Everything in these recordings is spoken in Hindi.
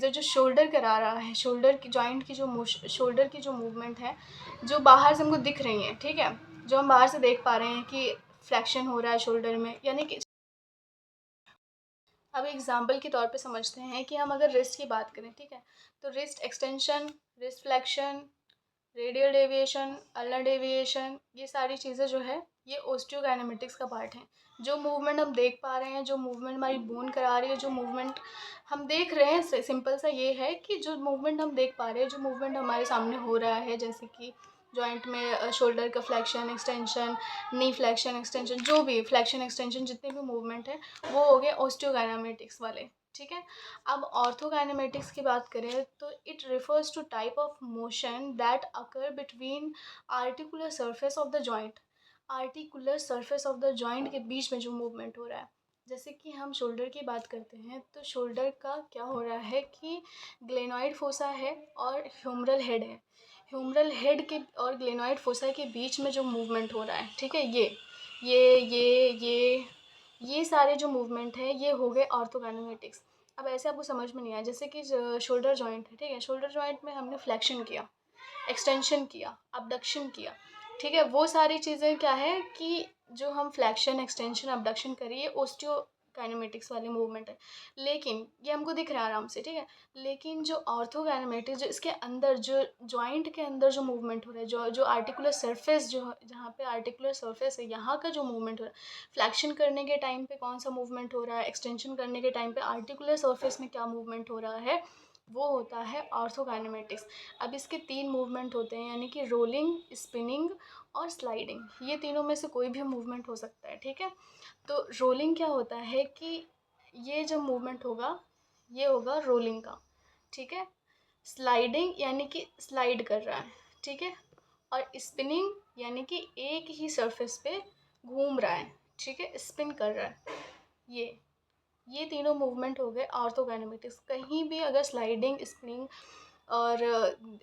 चीज़ें जो शोल्डर करा रहा है, शोल्डर की जॉइंट की जो शोल्डर की जो मूवमेंट है, जो बाहर से हमको दिख रही हैं, ठीक है, जो हम बाहर से देख पा रहे हैं कि फ्लेक्शन हो रहा है शोल्डर में, यानी कि अब एग्जाम्पल के तौर पे समझते हैं कि हम अगर रिस्ट की बात करें, ठीक है, तो wrist extension, wrist flexion, radial deviation, ulnar deviation, ये सारी चीज़ें जो है ये ओस्टियोकाइनेमेटिक्स का पार्ट है। जो मूवमेंट हम देख पा रहे हैं, जो मूवमेंट हमारी बोन करा रही है, जो मूवमेंट हम देख रहे हैं, सिंपल सा ये है कि जो मूवमेंट हम देख पा रहे हैं, जो मूवमेंट हमारे सामने हो रहा है, जैसे कि जॉइंट में शोल्डर का फ्लेक्शन एक्सटेंशन, नी फ्लेक्शन एक्सटेंशन, जो भी फ्लेक्शन एक्सटेंशन जितने भी मूवमेंट है वो हो गए ओस्टियोकाइनेमेटिक्स वाले, ठीक है। अब ऑर्थोकाइनेमेटिक्स की बात करें तो it refers to type of motion that occur between articular surface of the joint, articular surface of the joint के बीच में जो मूवमेंट हो रहा है। जैसे कि हम शोल्डर की बात करते हैं तो शोल्डर का क्या हो रहा है कि ग्लेनॉइड फोसा है और ह्यूमरल हेड है, ह्यूमरल हेड के और ग्लेनॉइड फोसा के बीच में जो मूवमेंट हो रहा है, ठीक है, ये सारे जो मूवमेंट है ये हो गए ऑर्थोकाइनेमेटिक्स। अब ऐसे आपको समझ में नहीं आया, जैसे कि शोल्डर जॉइंट है, ठीक है, शोल्डर जॉइंट में हमने फ्लेक्शन किया, एक्सटेंशन किया, अबडक्शन किया, ठीक है, वो सारी चीज़ें क्या है कि जो हम फ्लेक्शन एक्सटेंशन अबडक्शन करिए ओस्टियो काइनेमेटिक्स वाली मूवमेंट है, लेकिन ये हमको दिख रहा है आराम से, ठीक है, लेकिन जो ऑर्थोकाइनेमेटिक्स जो इसके अंदर जो जॉइंट के अंदर जो मूवमेंट हो रहा है, जो जो आर्टिकुलर सरफेस जो जहाँ पे आर्टिकुलर सरफेस है यहाँ का जो मूवमेंट हो रहा है, फ्लेक्शन करने के टाइम पे कौन सा मूवमेंट हो रहा है, एक्सटेंशन करने के टाइम पे आर्टिकुलर सरफेस में क्या मूवमेंट हो रहा है, वो होता है ऑर्थोकाइनेमेटिक्स। अब इसके 3 मूवमेंट होते हैं, यानी कि रोलिंग, स्पिनिंग और स्लाइडिंग, ये तीनों में से कोई भी मूवमेंट हो सकता है, ठीक है। तो रोलिंग क्या होता है कि ये जो मूवमेंट होगा ये होगा रोलिंग का, ठीक है। स्लाइडिंग यानी कि स्लाइड कर रहा है, ठीक है, और स्पिनिंग यानी कि एक ही सरफेस पे घूम रहा है, ठीक है, स्पिन कर रहा है। ये तीनों मूवमेंट हो गए ऑर्थोकाइनेमेटिक्स। कहीं भी अगर स्लाइडिंग, स्पिनिंग और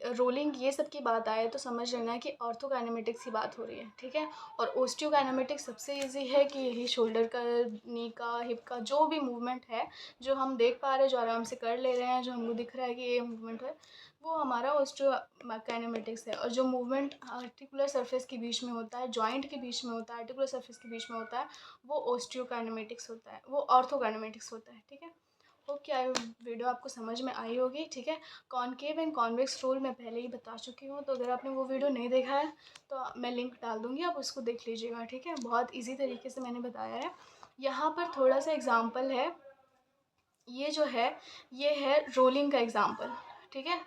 रोलिंग ये सब की बात आए तो समझ लेना कि ऑर्थोकाइनेमेटिक्स की बात हो रही है, ठीक है। और ओस्टियोकाइनेमेटिक्स सबसे इजी है कि यही शोल्डर का, नी का, हिप का जो भी मूवमेंट है, जो हम देख पा रहे हैं, जो आराम से कर ले रहे हैं, जो हमको दिख रहा है कि ये मूवमेंट है, वो हमारा ओस्टियोकाइनेमेटिक्स है। और जो मूवमेंट आर्टिकुलर सरफेस के बीच में होता है, जॉइंट के बीच में होता है, आर्टिकुलर सरफेस के बीच में होता है, वो ओस्टियोकाइनेमेटिक्स होता है, वो ऑर्थोकाइनेमेटिक्स होता है, ठीक है। होप कि वीडियो आपको समझ में आई होगी, ठीक है। कॉनकेव एंड कॉन्वेक्स रोल मैं पहले ही बता चुकी हूँ, तो अगर आपने वो वीडियो नहीं देखा है तो मैं लिंक डाल दूँगी, आप उसको देख लीजिएगा, ठीक है। बहुत ईजी तरीके से मैंने बताया है। यहाँ पर थोड़ा सा एग्जाम्पल है, ये जो है ये है रोलिंग का एग्जाम्पल, ठीक है।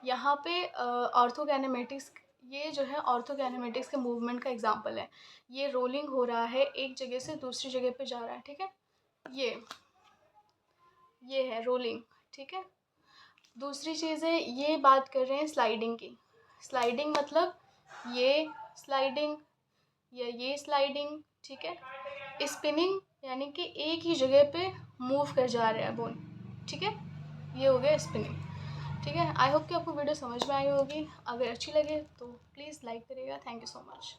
यहाँ पे ऑर्थोकाइनेमेटिक्स, ये जो है ऑर्थोकाइनेमेटिक्स के मूवमेंट का एग्जाम्पल है। ये रोलिंग हो रहा है, एक जगह से दूसरी जगह पे जा रहा है, ठीक है। ये है रोलिंग, ठीक है। दूसरी चीज़ है, ये बात कर रहे हैं स्लाइडिंग की। स्लाइडिंग मतलब ये स्लाइडिंग या ये स्लाइडिंग, ठीक है। स्पिनिंग यानी कि एक ही जगह पे मूव कर जा रहा है बोन, ठीक है, ये हो गया स्पिनिंग, ठीक है। आई होप कि आपको वीडियो समझ में आई होगी। अगर अच्छी लगे तो प्लीज़ लाइक करिएगा। Thank you so much.